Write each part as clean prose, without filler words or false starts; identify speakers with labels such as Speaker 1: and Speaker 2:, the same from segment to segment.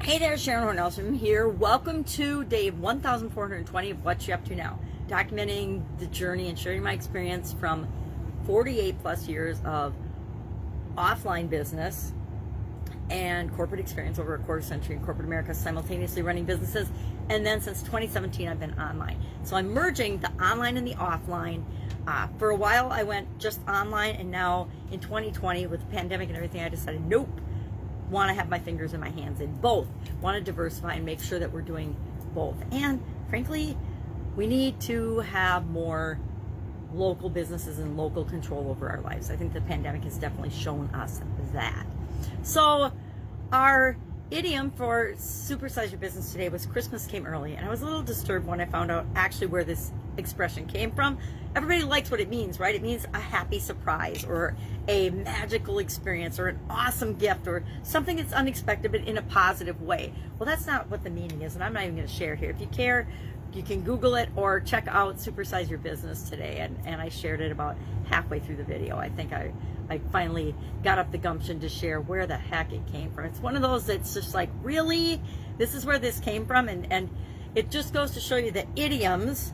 Speaker 1: Hey there, Sharon Horne-Ellstrom here. Welcome to day 1420 of What You Up To Now, documenting the journey and sharing my experience from 48 plus years of offline business and corporate experience over a quarter century in corporate America, simultaneously running businesses. And then since 2017, I've been online. So I'm merging the online and the offline. For a while, I went just online, and now in 2020, with the pandemic and everything, I decided, nope. Want to have my fingers in my hands in both. Want to diversify and make sure that we're doing both. And frankly, we need to have more local businesses and local control over our lives. I think the pandemic has definitely shown us that. So our idiom for supersize your business today was Christmas came early, and I was a little disturbed when I found out actually where this expression came from. Everybody likes what it means, right? It means a happy surprise or a magical experience or an awesome gift or something that's unexpected but in a positive way. Well, that's not what the meaning is, and I'm not even going to share it here. If you care, you can Google it or check out Supersize Your Business today, and I shared it about halfway through the video. I think I finally got up the gumption to share where the heck it came from. It's one of those that's just like, really? This is where this came from? And it just goes to show you that idioms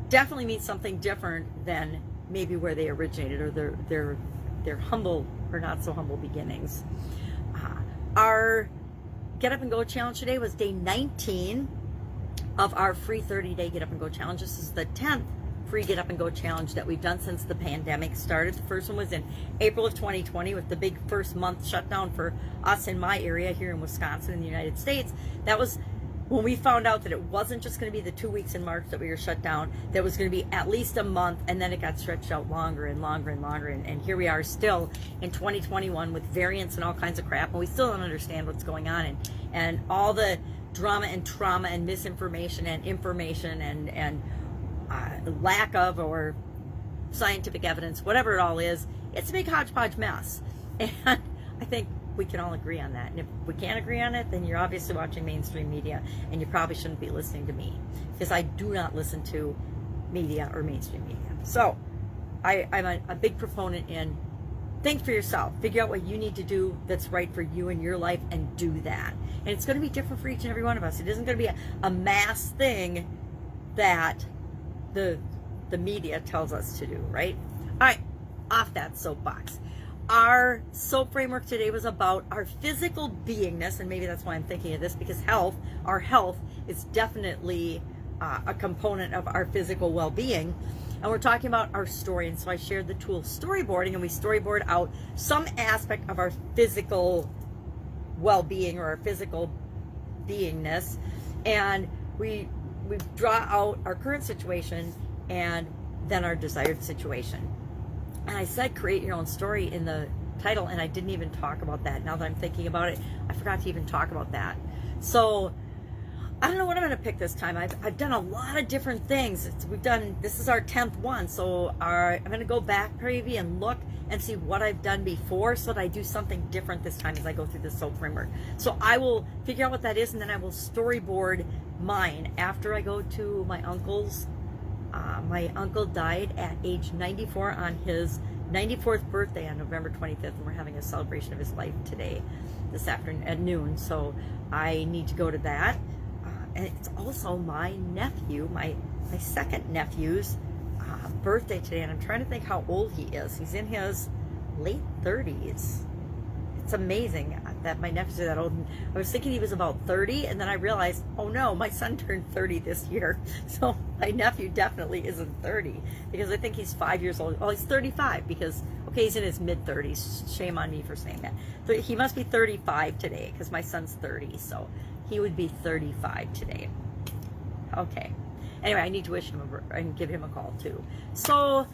Speaker 1: definitely mean something different than maybe where they originated or their humble or not so humble beginnings. Our Get Up and Go challenge today was day 19 of our free 30-day Get Up and Go challenge. This is the 10th free Get Up and Go challenge that we've done since the pandemic started. The first one was in April of 2020 with the big first month shutdown for us in my area here in Wisconsin in the United States. That was when we found out that it wasn't just going to be the 2 weeks in March that we were shut down, that was going to be at least a month, and then it got stretched out longer and longer and longer, and here we are still in 2021 with variants and all kinds of crap, and we still don't understand what's going on, and all the drama and trauma and misinformation and information and lack of or scientific evidence, whatever it all is, it's a big hodgepodge mess, and I think we can all agree on that. And if we can't agree on it, then you're obviously watching mainstream media, and you probably shouldn't be listening to me, because I do not listen to media or mainstream media. So I'm a big proponent in think for yourself, figure out what you need to do that's right for you and your life, and do that. And it's going to be different for each and every one of us. It isn't going to be a mass thing that the media tells us to do, right? All right, off that soapbox. Our SOAP framework today was about our physical beingness, and maybe that's why I'm thinking of this, because our health is definitely a component of our physical well-being. And we're talking about our story, and so I shared the tool storyboarding, and we storyboard out some aspect of our physical well-being or our physical beingness, and we draw out our current situation and then our desired situation. And I said create your own story in the title, and I didn't even talk about that. Now that I'm thinking about it, I forgot to even talk about that. So I don't know what I'm going to pick this time. I've done a lot of different things. This is our 10th one, so I'm going to go back maybe and look and see what I've done before, so that I do something different this time as I go through the SOAP framework. So I will figure out what that is, and then I will storyboard mine after I go to my uncle's. My uncle died at age 94 on his 94th birthday on November 25th, and we're having a celebration of his life today, this afternoon at noon. So I need to go to that. And it's also my nephew, my second nephew's birthday today, and I'm trying to think how old he is. He's in his late 30s. It's amazing that my nephews are that old. I was thinking he was about 30, and then I realized, oh no, my son turned 30 this year. So my nephew definitely isn't 30, because I think he's 5 years old. Oh, he's 35, because, okay, he's in his mid-30s. Shame on me for saying that. So he must be 35 today, because my son's 30, so he would be 35 today. Okay. Anyway, I need to wish him and give him a call too. So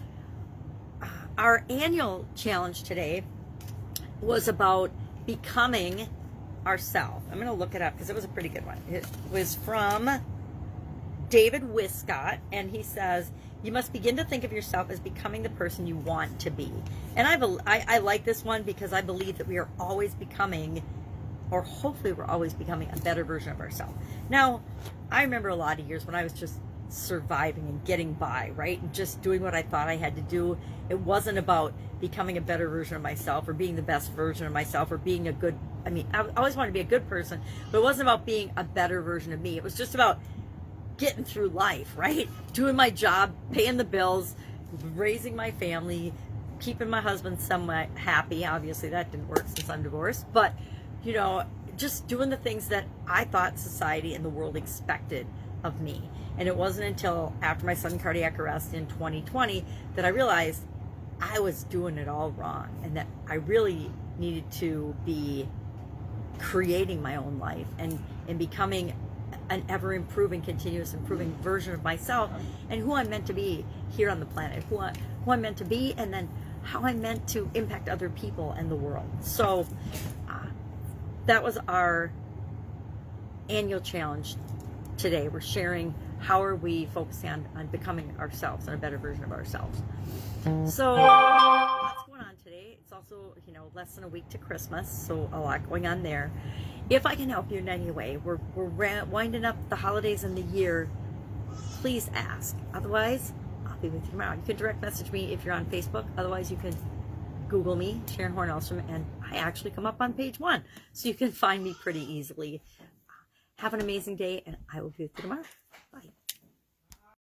Speaker 1: our annual challenge today was about becoming ourselves. I'm going to look it up because it was a pretty good one. It was from David Wiscott, and he says, you must begin to think of yourself as becoming the person you want to be. And I like this one because I believe that we are always becoming, or hopefully we're always becoming, a better version of ourselves. Now, I remember a lot of years when I was just surviving and getting by, right? And just doing what I thought I had to do. It wasn't about becoming a better version of myself or being the best version of myself or being a good I mean, I always wanted to be a good person, but it wasn't about being a better version of me. It was just about getting through life, right? Doing my job, paying the bills, raising my family, keeping my husband somewhat happy. Obviously that didn't work since I'm divorced, but you know, just doing the things that I thought society and the world expected of me. And it wasn't until after my sudden cardiac arrest in 2020 that I realized I was doing it all wrong, and that I really needed to be creating my own life and becoming an ever improving, continuous improving version of myself, and who I'm meant to be here on the planet, who I'm meant to be, and then how I'm meant to impact other people and the world. So that was our annual challenge today. We're sharing how are we focusing on becoming ourselves and a better version of ourselves. So lots going on today. It's also, you know, less than a week to Christmas, so a lot going on there. If I can help you in any way, we're winding up the holidays and the year, please ask. Otherwise, I'll be with you tomorrow. You can direct message me if you're on Facebook. Otherwise, you can Google me, Sharon Horne-Ellstrom, and I actually come up on page 1, so you can find me pretty easily. Have an amazing day, and I will be with you tomorrow. Bye.